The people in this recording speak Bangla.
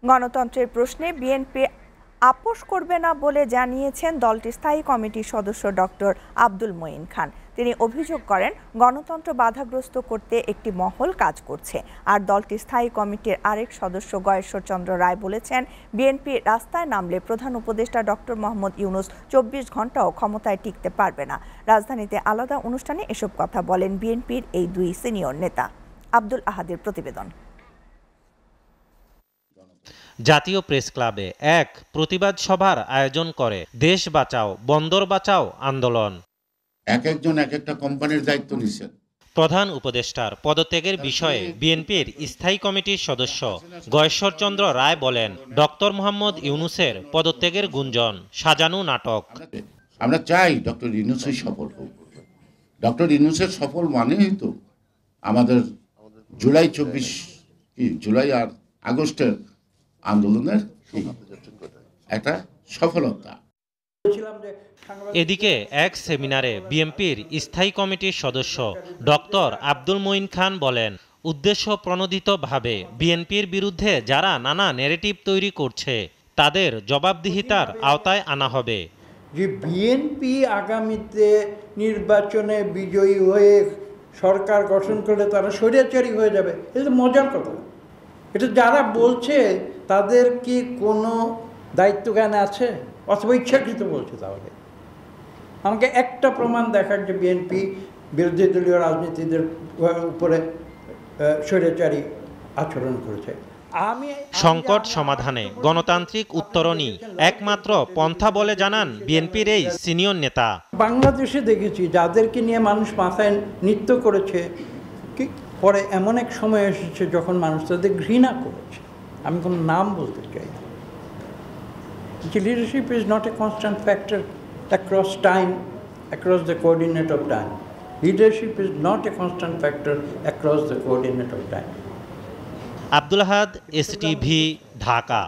গণতন্ত্রের প্রশ্নে বিএনপি আপোস করবে না বলে জানিয়েছেন দলটির স্থায়ী কমিটির সদস্য ডক্টর আব্দুল মঈন খান। তিনি অভিযোগ করেন, গণতন্ত্র বাধাগ্রস্ত করতে একটি মহল কাজ করছে। আর দলটির স্থায়ী কমিটির আরেক সদস্য গয়েশ্বর চন্দ্র রায় বলেছেন, বিএনপি রাস্তায় নামলে প্রধান উপদেষ্টা ডক্টর মোহাম্মদ ইউনূস 24 ঘণ্টাও ক্ষমতায় টিকতে পারবে না। রাজধানীতে আলাদা অনুষ্ঠানে এসব কথা বলেন বিএনপির এই দুই সিনিয়র নেতা। আব্দুল আহাদের প্রতিবেদন। জাতীয় প্রেস ক্লাবে এক প্রতিবাদ সভার আয়োজন করে দেশ বাঁচাও বন্দর বাঁচাও আন্দোলন। এক একজন এক একটা কোম্পানির দায়িত্ব নিছেন। প্রধান উপদেষ্টার পদত্যাগের বিষয়ে বিএনপির স্থায়ী কমিটির সদস্য গয়েশ্বর চন্দ্র রায় বলেন, ডক্টর মোহাম্মদ ইউনূসের পদত্যাগের গুঞ্জন সাজানো নাটক। আমরা চাই ডক্টর ইউনূসের সফল হোক। ডক্টর ইউনূসের সফল মানেই তো আমাদের জুলাই আর আগস্টের আন্দোলনের একটা সফলতা। এদিকে এক সেমিনারে বিএনপির স্থায়ী কমিটির সদস্য ডক্টর আব্দুল মঈন খান বলেন, উদ্দেশ্য প্রণোদিতভাবে বিএনপির বিরুদ্ধে যারা নানা ন্যারেটিভ তৈরি করছে তাদের জবাবদিহিতার আওতায় আনা হবে। যে বিএনপি আগামীতে নির্বাচনে বিজয়ী হয়ে সরকার গঠন করলে তারা স্বৈরাচারী হয়ে যাবে, এটা তো মজার কথা। এটা যারা বলছে তাদের কি কোনো দায়িত্ব জ্ঞান আছে অথবা ইচ্ছাকৃত বলছে? তাহলে আমাকে একটা প্রমাণ দেখার যে বিএনপি বিরোধী দলীয় রাজনীতিদের উপরে স্বৈরাচারী আচরণ করেছে। সংকট সমাধানে গণতান্ত্রিক উত্তরণই একমাত্র পন্থা বলে জানান বিএনপির এই সিনিয়র নেতা। বাংলাদেশে দেখেছি যাদেরকে নিয়ে মানুষ মাথায় নৃত্য করেছে, কি পরে এমন এক সময় এসেছে যখন মানুষ তাদের ঘৃণা করেছে। আমি কোনো নাম বলতে চাই না। Leadership is not a constant factor across time, across the coordinate of time. Leadership is not a constant factor across the coordinate of time. Abdul Ahad, STV, Dhaka.